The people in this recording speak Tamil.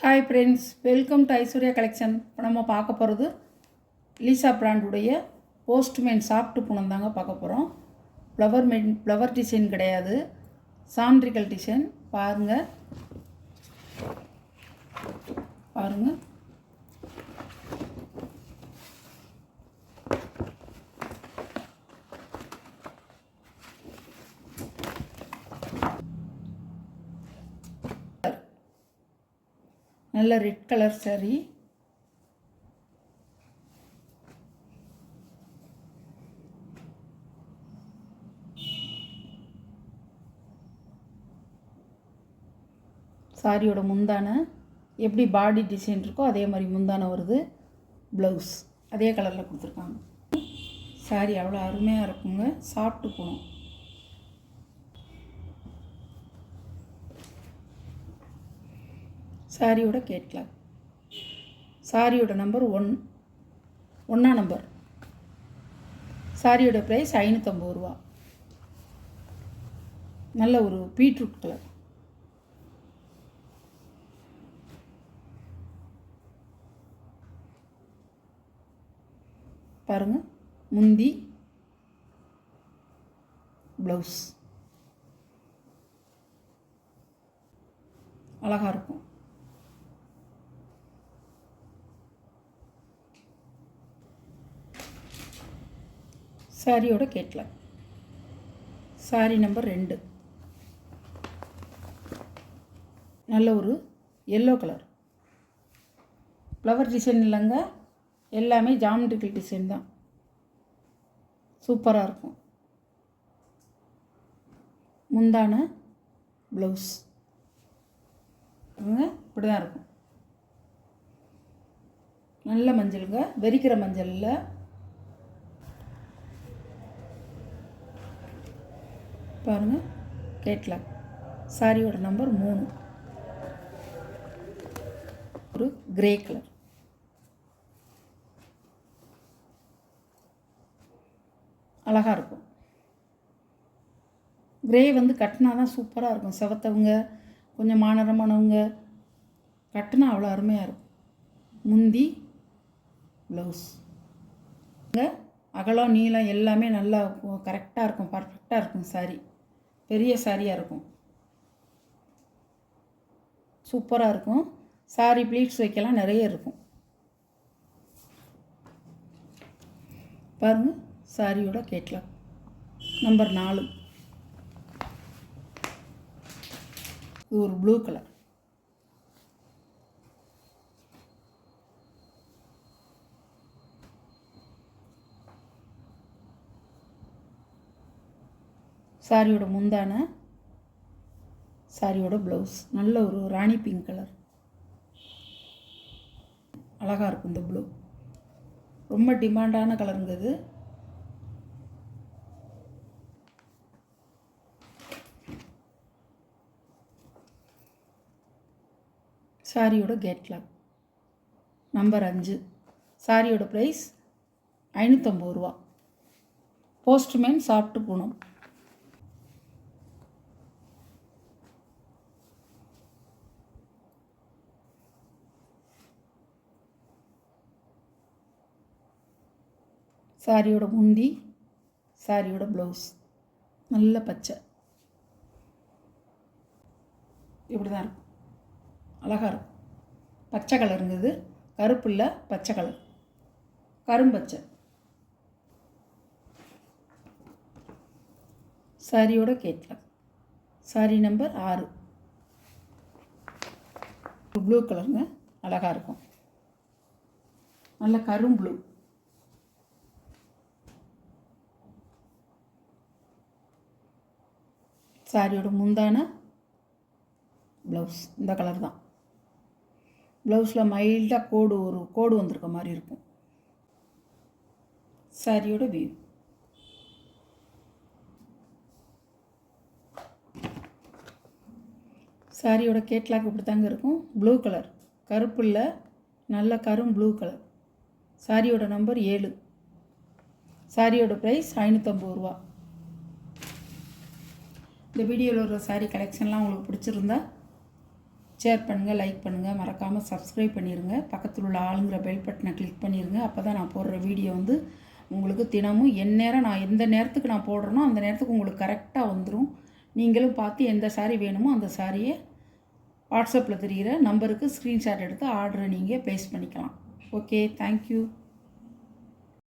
Hi friends, welcome to Aishwarya collection. இப்போ நம்ம பார்க்க போகிறது லீசா பிராண்டுடைய போஸ்ட்மேன் சாஃப்ட் பூனம் தாங்க பார்க்க போகிறோம். ஃப்ளவர் டிசைன் கிடையாது, சாண்ட்ரிக்கல் டிசைன். பாருங்கள் நல்ல ரெட் கலர் சாரி. சாரியோட முந்தானை எப்படி பாடி டிசைன் இருக்கோ அதே மாதிரி முந்தானை வருது. ப்ளவுஸ் அதே கலரில் கொடுத்துருக்காங்க. சாரி அவ்வளோ அருமையாக இருக்குங்க, சாப்பிட்டு போகணும். சாரியோட கேட்லாக், சாரியோட நம்பர் 1 நம்பர். சாரியோட ப்ரைஸ் 550 ரூபா. நல்ல ஒரு பீட்ரூட் கலர். பாருங்கள், முந்தி, ப்ளவுஸ் அழகாக இருக்கும். சாரியோட கேட்லாக், சாரி நம்பர் 2. நல்ல ஒரு எல்லோ கலர். ஃப்ளவர் டிசைன் இல்லைங்க, எல்லாமே ஜாமெட்ரிக்கல் டிசைன் தான். சூப்பராக இருக்கும். முந்தான, ப்ளவுஸ் இப்படி தான் இருக்கும். நல்ல மஞ்சளுங்க, வெறிக்கிற மஞ்சளில். பாருங்கள் கேட்லாக், சாரியோட நம்பர் 3. ஒரு கிரே கலர். அழகாக இருக்கும். கிரே கட்டினா தான் சூப்பராக இருக்கும். செவத்தவங்க, கொஞ்சம் மானரமானவங்க கட்டினா அவ்வளோ அருமையாக இருக்கும். முந்தி, ப்ளவுஸ் அகலம் நீளம் எல்லாமே நல்லா கரெக்டாக இருக்கும், பர்ஃபெக்டாக இருக்கும். சாரி பெரிய சாரியாக இருக்கும், சூப்பராக இருக்கும். சாரி ப்ளீட்ஸ் வைக்கலாம், நிறைய இருக்கும். பாருங்கள், சாரியோட கேட்லாக் நம்பர் 4. இது ஒரு ப்ளூ கலர். சாரியோட முந்தானை, சாரியோட ப்ளவுஸ் நல்ல ஒரு ராணி பிங்க் கலர். அழகாக இருக்கும். இந்த ப்ளூ ரொம்ப டிமாண்டான கலருங்கிறது. சாரியோட கேட்லாக் நம்பர் 5. சாரியோட ப்ரைஸ் 550 ரூபா. Postman soft Poonam. சாரியோட முந்தி, சாரியோட ப்ளவுஸ் நல்ல பச்சை. இப்படி தான் இருக்கும், அழகாக இருக்கும். பச்சை கலருங்கிறது, கருப்பு இல்லை, பச்சை கலர், கரும்பச்சை. சாரியோட கேட்லாக், சாரி நம்பர் 6. ப்ளூ கலருங்க, அழகாக இருக்கும். நல்ல கரும் ப்ளூ. சாரியோட முந்தான, ப்ளவுஸ் இந்த கலர் தான். ப்ளவுஸில் மைல்டாக ஒரு கோடு வந்திருக்க மாதிரி இருக்கும். சாரியோட வியூ. சாரியோட கேட்லாக் இப்படி தாங்க இருக்கும். ப்ளூ கலர், கருப்பு இல்லை, நல்ல கரும் ப்ளூ கலர். சாரியோட நம்பர் 7. சாரியோட ப்ரைஸ் 550 ரூபா. இந்த வீடியோவில் ஒரு சாரீ கலெக்ஷன்லாம் உங்களுக்கு பிடிச்சிருந்தா ஷேர் பண்ணுங்கள், லைக் பண்ணுங்கள், மறக்காமல் சப்ஸ்கிரைப் பண்ணிடுங்க. பக்கத்தில் உள்ள ஆளுங்கிற பெல் பட்டனை கிளிக் பண்ணிடுங்க. அப்போ தான் நான் போடுற வீடியோ வந்து உங்களுக்கு தினமும் எந்நேரம் நான் எந்த நேரத்துக்கு நான் போடுறேனோ அந்த நேரத்துக்கு உங்களுக்கு கரெக்டாக வந்துடும். நீங்களும் பார்த்து எந்த சாரீ வேணுமோ அந்த சாரியை வாட்ஸ்அப்பில் தெரிகிற நம்பருக்கு ஸ்க்ரீன்ஷாட் எடுத்து ஆர்டரை நீங்கள் ப்ளேஸ் பண்ணிக்கலாம். Okay, thank you.